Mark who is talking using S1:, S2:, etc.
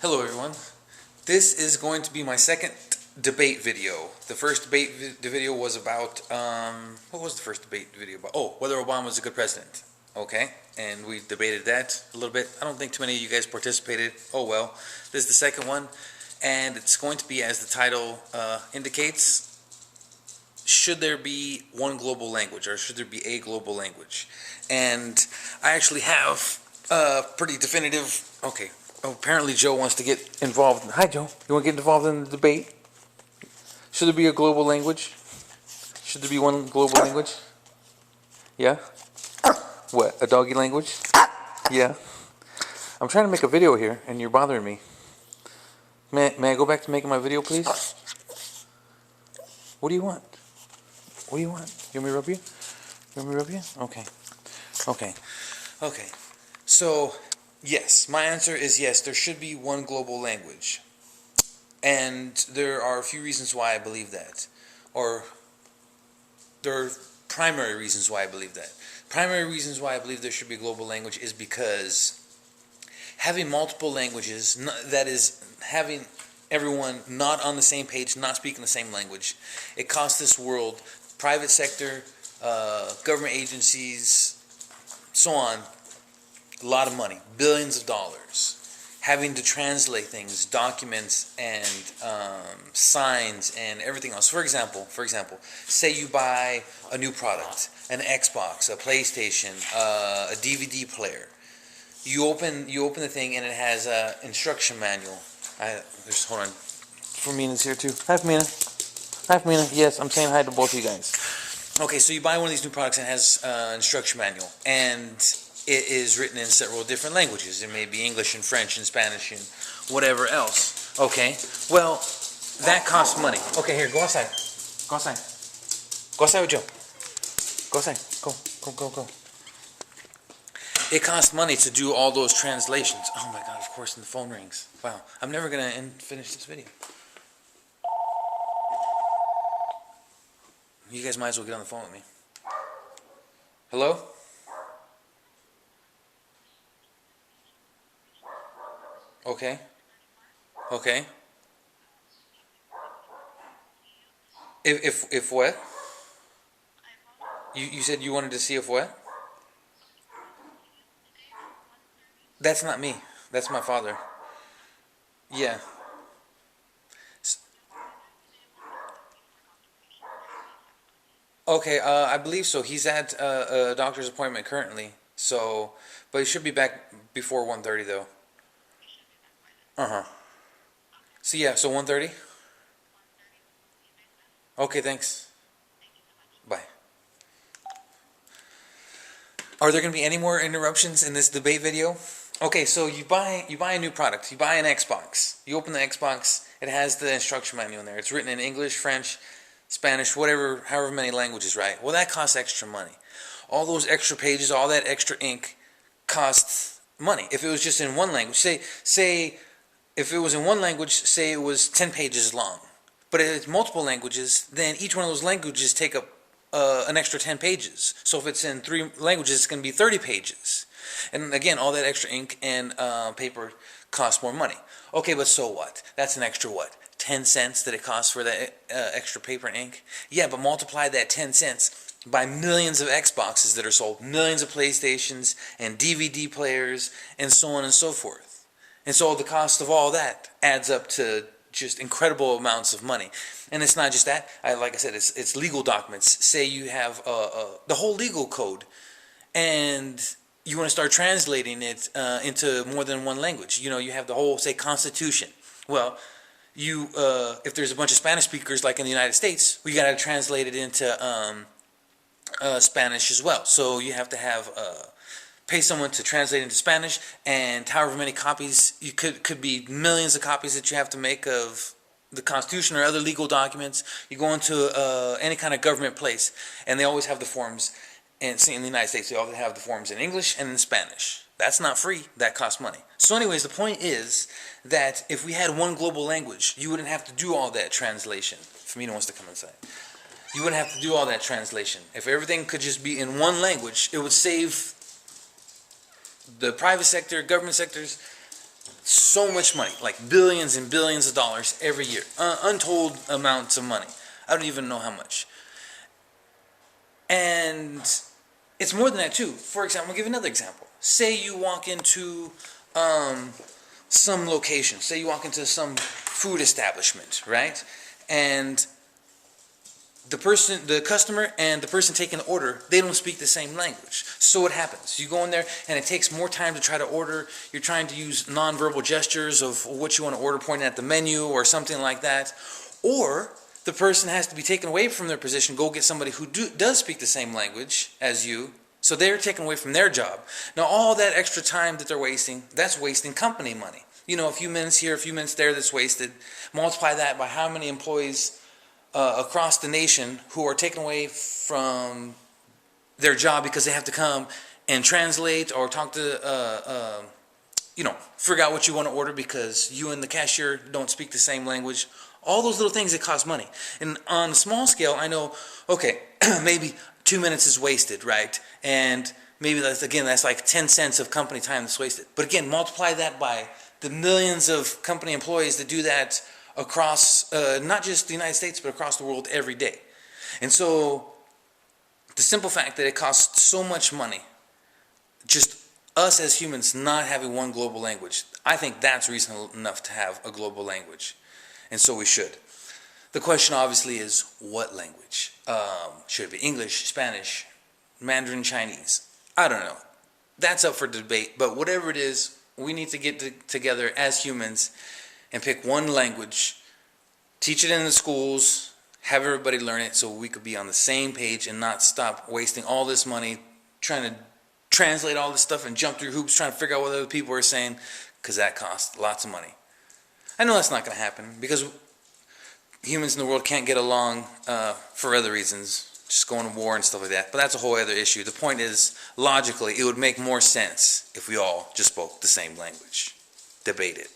S1: Hello everyone. This is going to be my second debate video. The first debate video was about, what was the first debate video about? Oh, whether Obama was a good president. Okay, and we debated that a little bit. I don't think too many of you guys participated. Oh well. This is the second one, and it's going to be, as the title indicates, should there be one global language, or should there be a global language? And I actually have a pretty definitive, okay, apparently Joe wants to get involved. Hi Joe, you want to get involved in the debate? Should there be a global language? Should there be one global language? Yeah? What, a doggy language? Yeah. I'm trying to make a video here and you're bothering me. May I go back to making my video, please? What do you want? What do you want? You want me to rub you? You want me to rub you? Okay. Okay. Okay. So, yes, my answer is yes, there should be one global language. And there are a few reasons why I believe that. Or, there are primary reasons why I believe that. Primary reasons why I believe there should be a global language is because having multiple languages, that is, having everyone not on the same page, not speaking the same language, it costs this world, private sector, government agencies, so on, a lot of money, billions of dollars, having to translate things, documents, and signs, and everything else. For example, say you buy a new product, an Xbox, a PlayStation, a DVD player. You open the thing, and it has an instruction manual. Just hold on. For Mina's here too. Hi, Mina. Hi, Mina. Yes, I'm saying hi to both of you guys. Okay, so you buy one of these new products and it has an instruction manual, and it is written in several different languages. It may be English and French and Spanish and whatever else. Okay, well, that costs money. Okay, here, go outside. Go outside. Go outside with Joe. Go outside. Go. It costs money to do all those translations. Oh my God, of course, and the phone rings. Wow, I'm never going to finish this video. You guys might as well get on the phone with me. Hello? Okay. Okay. If what? You said you wanted to see if what? That's not me. That's my father. Yeah. Okay, I believe so. He's at a doctor's appointment currently. So, but he should be back before 1:30 though. Uh-huh. So yeah, so 1:30? Okay, thanks. Bye. Are there going to be any more interruptions in this debate video? Okay, so you buy a new product. You buy an Xbox. You open the Xbox. It has the instruction manual in there. It's written in English, French, Spanish, whatever, however many languages, right? Well, that costs extra money. All those extra pages, all that extra ink costs money. If it was just in one language, say if it was in one language, say it was 10 pages long. But if it's multiple languages, then each one of those languages take up an extra 10 pages. So if it's in 3 languages, it's going to be 30 pages. And again, all that extra ink and paper costs more money. Okay, but so what? That's an extra what? 10 cents that it costs for that extra paper and ink? Yeah, but multiply that 10 cents by millions of Xboxes that are sold, millions of PlayStations and DVD players, and so on and so forth. And so the cost of all that adds up to just incredible amounts of money. And it's not just that. Like I said, it's legal documents. Say you have the whole legal code, and you want to start translating it into more than one language. You know, you have the whole, say, Constitution. Well, if there's a bunch of Spanish speakers like in the United States, we got to translate it into Spanish as well. So you have to have pay someone to translate into Spanish, and however many copies, you could be millions of copies that you have to make of the Constitution or other legal documents. You go into any kind of government place, and they always have the forms. And see, in the United States, they always have the forms in English and in Spanish. That's not free. That costs money. So anyways, the point is that if we had one global language, you wouldn't have to do all that translation. Famina wants to come inside. You wouldn't have to do all that translation. If everything could just be in one language, it would save the private sector, government sectors, So much money, like billions and billions of dollars every year. Untold amounts of money. I don't even know how much. And it's more than that too. For example, I'll give another example. Say you walk into some location. Say you walk into some food establishment, right? And the customer and the person taking the order, they don't speak the same language. So what happens? You go in there and it takes more time to try to order. You're trying to use nonverbal gestures of what you want to order, pointing at the menu or something like that. Or the person has to be taken away from their position, go get somebody who does speak the same language as you. So they're taken away from their job. Now all that extra time that they're wasting, that's wasting company money. You know, a few minutes here, a few minutes there that's wasted. Multiply that by how many employees across the nation who are taken away from their job because they have to come and translate or talk to, figure out what you want to order because you and the cashier don't speak the same language. All those little things that cost money. And on a small scale, I know, okay, maybe 2 minutes is wasted, right? And maybe that's like 10 cents of company time that's wasted. But again, multiply that by the millions of company employees that do that across not just the United States, but across the world every day. And so the simple fact that it costs so much money, just us as humans not having one global language, I think that's reason enough to have a global language. And so we should. The question obviously is, what language? Should it be English, Spanish, Mandarin, Chinese? I don't know. That's up for debate, but whatever it is, we need to get together as humans and pick one language, teach it in the schools, have everybody learn it so we could be on the same page and not stop wasting all this money trying to translate all this stuff and jump through hoops trying to figure out what other people are saying, because that costs lots of money. I know that's not going to happen because humans in the world can't get along for other reasons, just going to war and stuff like that, but that's a whole other issue. The point is, logically, it would make more sense if we all just spoke the same language. Debate it.